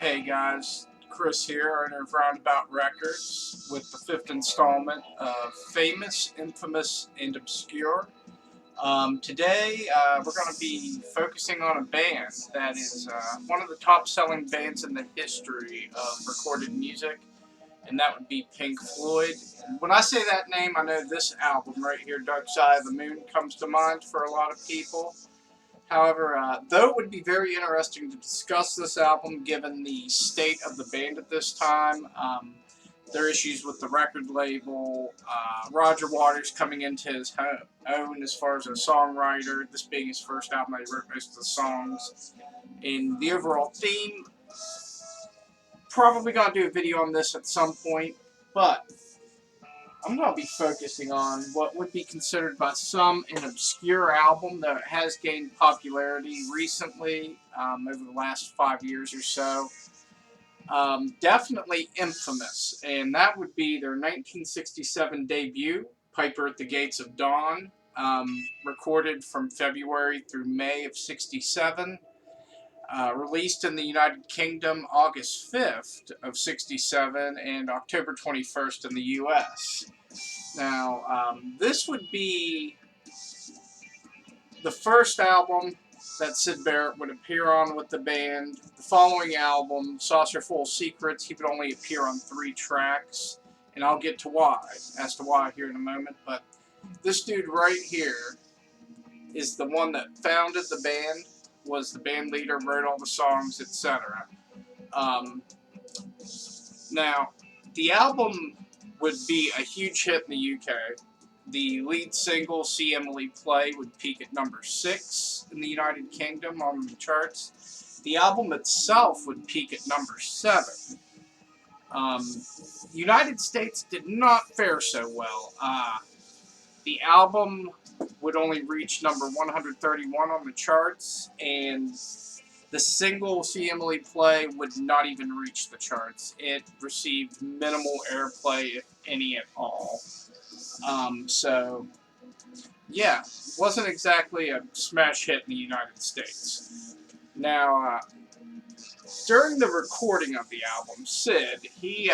Hey guys, Chris here, owner of Roundabout Records, with the fifth installment of Famous, Infamous, and Obscure. Today, we're going to be focusing on a band that is one of the top-selling bands in the history of recorded music, and that would be Pink Floyd. When I say that name, I know this album right here, Dark Side of the Moon, comes to mind for a lot of people. However, though it would be very interesting to discuss this album given the state of the band at this time, their issues with the record label, Roger Waters coming into his own as far as a songwriter, this being his first album that he wrote most of the songs, and the overall theme. Probably going to do a video on this at some point, but I'm going to be focusing on what would be considered by some an obscure album that has gained popularity recently, over the last 5 years or so. Definitely infamous, and that would be their 1967 debut, Piper at the Gates of Dawn, recorded from February through May of '67. Released in the United Kingdom August 5th of '67 and October 21st in the U.S. Now, this would be the first album that Syd Barrett would appear on with the band. The following album, Saucerful of Secrets, he would only appear on 3 tracks, and I'll get to why, as to why here in a moment. But this dude right here is the one that founded the band, was the band leader, wrote all the songs, etc. Now, the album would be a huge hit in the UK. The lead single, See Emily Play, would peak at number 6 in the United Kingdom on the charts. The album itself would peak at number 7. United States did not fare so well. The album would only reach number 131 on the charts, and the single See Emily Play would not even reach the charts. It received minimal airplay, if any at all. So, yeah, wasn't exactly a smash hit in the United States. Now, during the recording of the album, Syd, he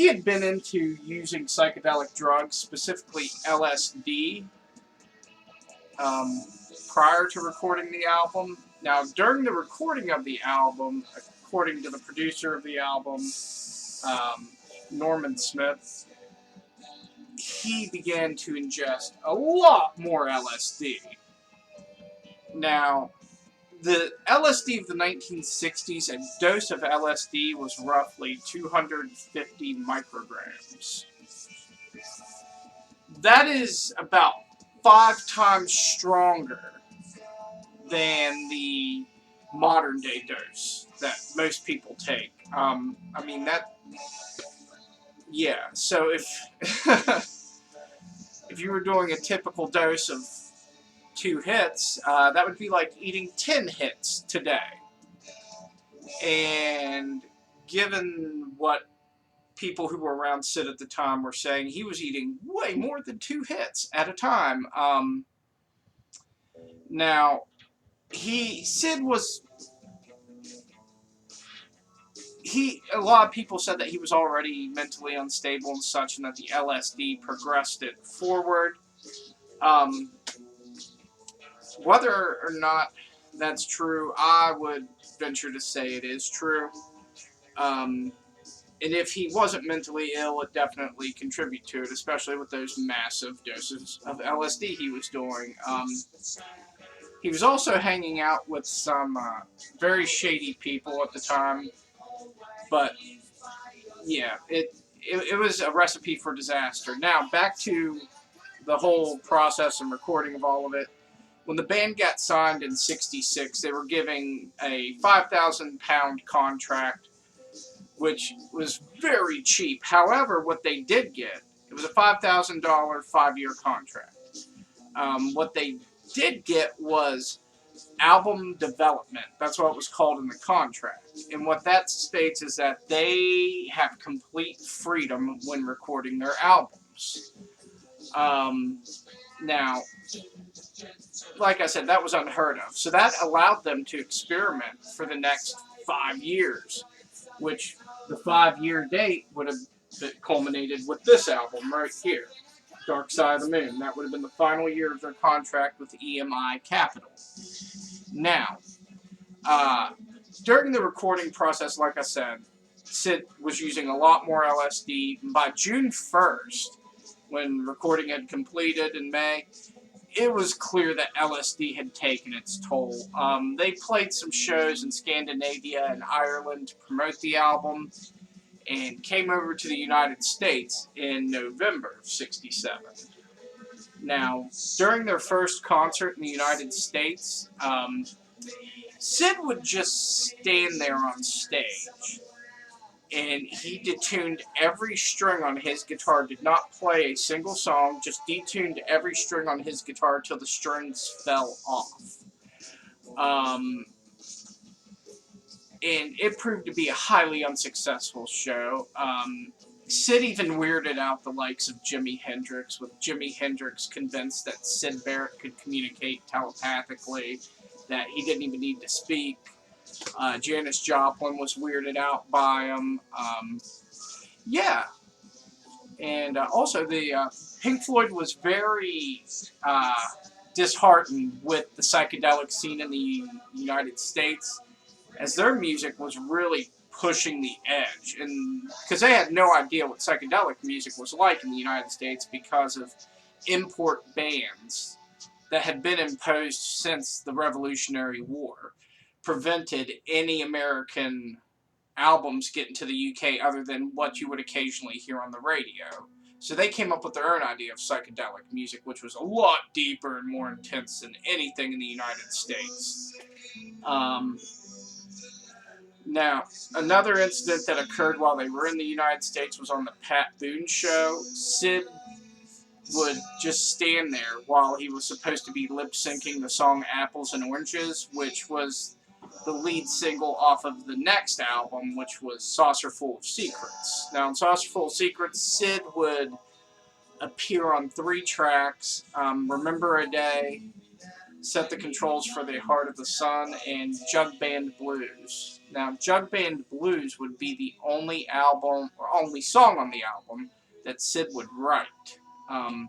had been into using psychedelic drugs, specifically LSD, prior to recording the album. Now, during the recording of the album, according to the producer of the album, Norman Smith, he began to ingest a lot more LSD. Now, the LSD of the 1960s, a dose of LSD was roughly 250 micrograms. That is about 5 times stronger than the modern day dose that most people take. I mean, that, yeah, so if if you were doing a typical dose of 2 hits, that would be like eating 10 hits today. And given what people who were around Syd at the time were saying, he was eating way more than 2 hits at a time. Now, Syd was, a lot of people said that he was already mentally unstable and such, and that the LSD progressed it forward. Whether or not that's true, I would venture to say it is true. And if he wasn't mentally ill, it definitely contributed to it, especially with those massive doses of LSD he was doing. He was also hanging out with some very shady people at the time, but yeah, it was a recipe for disaster. Now, back to the whole process and recording of all of it. When the band got signed in '66, they were giving a £5,000 contract, which was very cheap. However, what they did get, it was a $5,000 5-year contract. What they did get was album development. That's what it was called in the contract. And what that states is that they have complete freedom when recording their albums. Now, like I said, that was unheard of. So that allowed them to experiment for the next 5 years, which the 5 year date would have culminated with this album right here, Dark Side of the Moon. That would have been the final year of their contract with EMI Capital. Now, uh, during the recording process, like I said, Syd was using a lot more LSD. By June 1st, when recording had completed in May, it was clear that LSD had taken its toll. They played some shows in Scandinavia and Ireland to promote the album, and came over to the United States in November of '67. Now, during their first concert in the United States, Syd would just stand there on stage, and he detuned every string on his guitar, did not play a single song, just detuned every string on his guitar till the strings fell off. Um, and it proved to be a highly unsuccessful show. Syd even weirded out the likes of Jimi Hendrix, with Jimi Hendrix convinced that Syd Barrett could communicate telepathically, that he didn't even need to speak. Janis Joplin was weirded out by him. Yeah. And also, the Pink Floyd was very disheartened with the psychedelic scene in the United States, as their music was really pushing the edge, and because they had no idea what psychedelic music was like in the United States because of import bans that had been imposed since the Revolutionary War, prevented any American albums getting to the UK other than what you would occasionally hear on the radio. So they came up with their own idea of psychedelic music, which was a lot deeper and more intense than anything in the United States. Um, Now, another incident that occurred while they were in the United States was on the Pat Boone show. Syd would just stand there while he was supposed to be lip syncing the song Apples and Oranges, which was the lead single off of the next album, which was Saucerful of Secrets. Now, in Saucerful of Secrets, Syd would appear on 3 tracks: Remember a Day, Set the Controls for the Heart of the Sun, and Jug Band Blues. Now, Jug Band Blues would be the only song on the album that Syd would write. And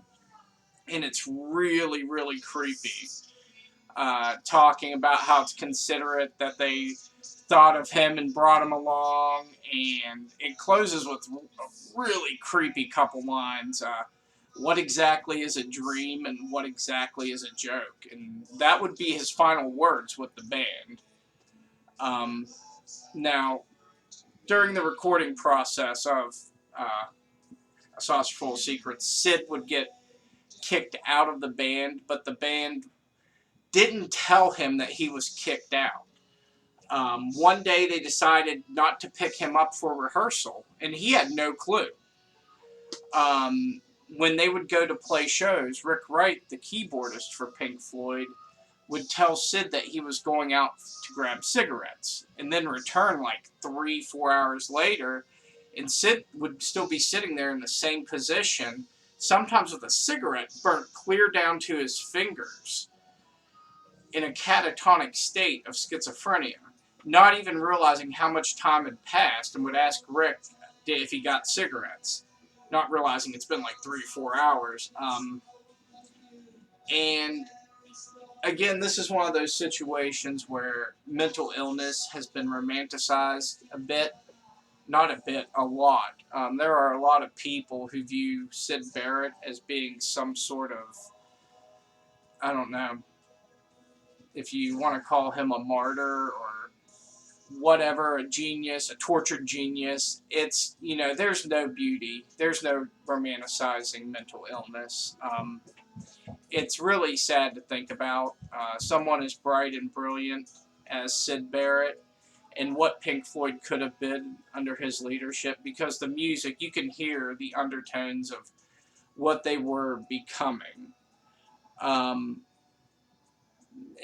it's really, really creepy. Talking about how it's considerate that they thought of him and brought him along, and it closes with a really creepy couple lines. What exactly is a dream and what exactly is a joke? And that would be his final words with the band. Now, during the recording process of A Saucerful of Secrets, Syd would get kicked out of the band, but the band didn't tell him that he was kicked out. One day they decided not to pick him up for rehearsal, and he had no clue. When they would go to play shows, Rick Wright, the keyboardist for Pink Floyd, would tell Syd that he was going out to grab cigarettes, and then return like 3-4 hours later, and Syd would still be sitting there in the same position, sometimes with a cigarette burnt clear down to his fingers, in a catatonic state of schizophrenia, not even realizing how much time had passed, and would ask Rick if he got cigarettes, not realizing it's been like 3-4 hours. And again, this is one of those situations where mental illness has been romanticized a bit. Not a bit, a lot. There are a lot of people who view Syd Barrett as being some sort of, I don't know, if you want to call him a martyr or whatever, a genius, a tortured genius. It's, there's no beauty. There's no romanticizing mental illness. It's really sad to think about someone as bright and brilliant as Syd Barrett and what Pink Floyd could have been under his leadership, because the music, you can hear the undertones of what they were becoming.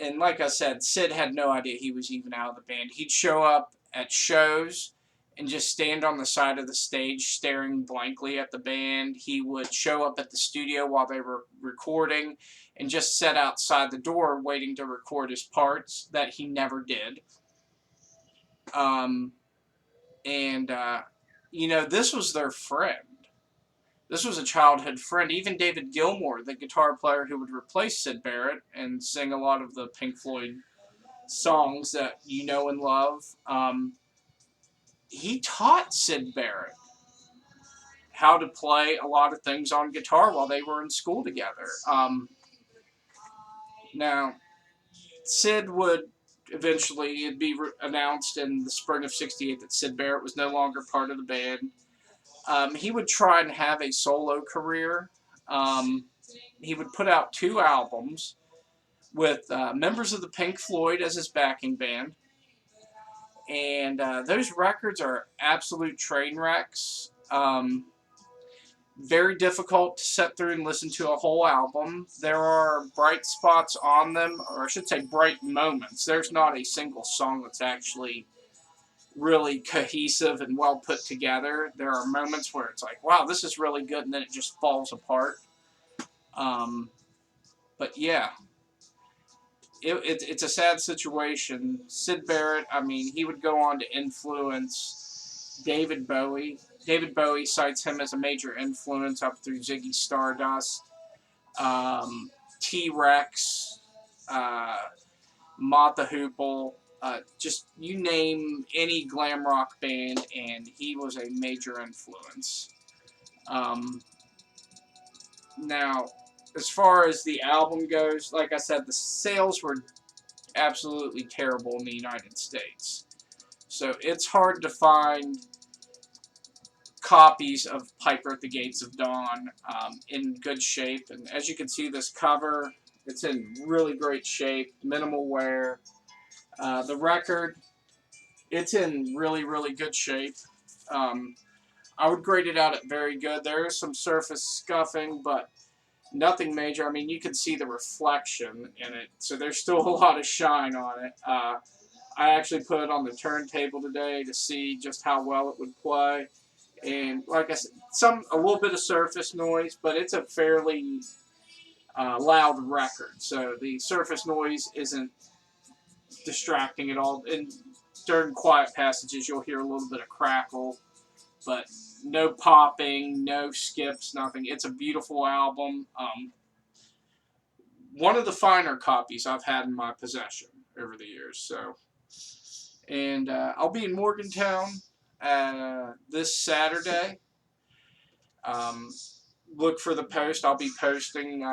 And like I said, Syd had no idea he was even out of the band. He'd show up at shows and just stand on the side of the stage staring blankly at the band. He would show up at the studio while they were recording and just sit outside the door waiting to record his parts that he never did. Um, and, this was their friend. This was a childhood friend. Even David Gilmour, the guitar player who would replace Syd Barrett and sing a lot of the Pink Floyd songs that you know and love, he taught Syd Barrett how to play a lot of things on guitar while they were in school together. Now, Syd would eventually, it'd be announced in the spring of '68 that Syd Barrett was no longer part of the band. He would try and have a solo career. He would put out 2 albums with members of the Pink Floyd as his backing band. And those records are absolute train wrecks. Very difficult to sit through and listen to a whole album. There are bright spots on them, or I should say bright moments. There's not a single song that's actually really cohesive and well put together. There are moments where it's like, wow, this is really good, and then it just falls apart. But yeah, it's a sad situation. Syd Barrett, I mean, he would go on to influence David Bowie. David Bowie cites him as a major influence up through Ziggy Stardust, T-Rex, Mott the Hoople, just you name any glam rock band, and he was a major influence. Now, as far as the album goes, like I said, the sales were absolutely terrible in the United States. So it's hard to find copies of Piper at the Gates of Dawn in good shape. And as you can see, this cover, it's in really great shape, minimal wear. The record, it's in really, really good shape. I would grade it out at very good. There is some surface scuffing, but nothing major. I mean, you can see the reflection in it, so there's still a lot of shine on it. I actually put it on the turntable today to see just how well it would play. And like I said, a little bit of surface noise, but it's a fairly loud record, so the surface noise isn't distracting at all. And during quiet passages, you'll hear a little bit of crackle, but no popping, no skips, nothing. It's a beautiful album. One of the finer copies I've had in my possession over the years. So, and I'll be in Morgantown this Saturday. Look for the post. I'll be posting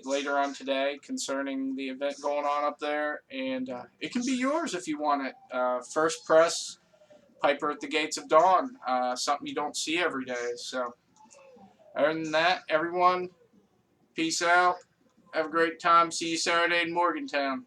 later on today concerning the event going on up there, and it can be yours if you want it. First press, Piper at the Gates of Dawn, something you don't see every day. So, other than that, everyone, peace out. Have a great time. See you Saturday in Morgantown.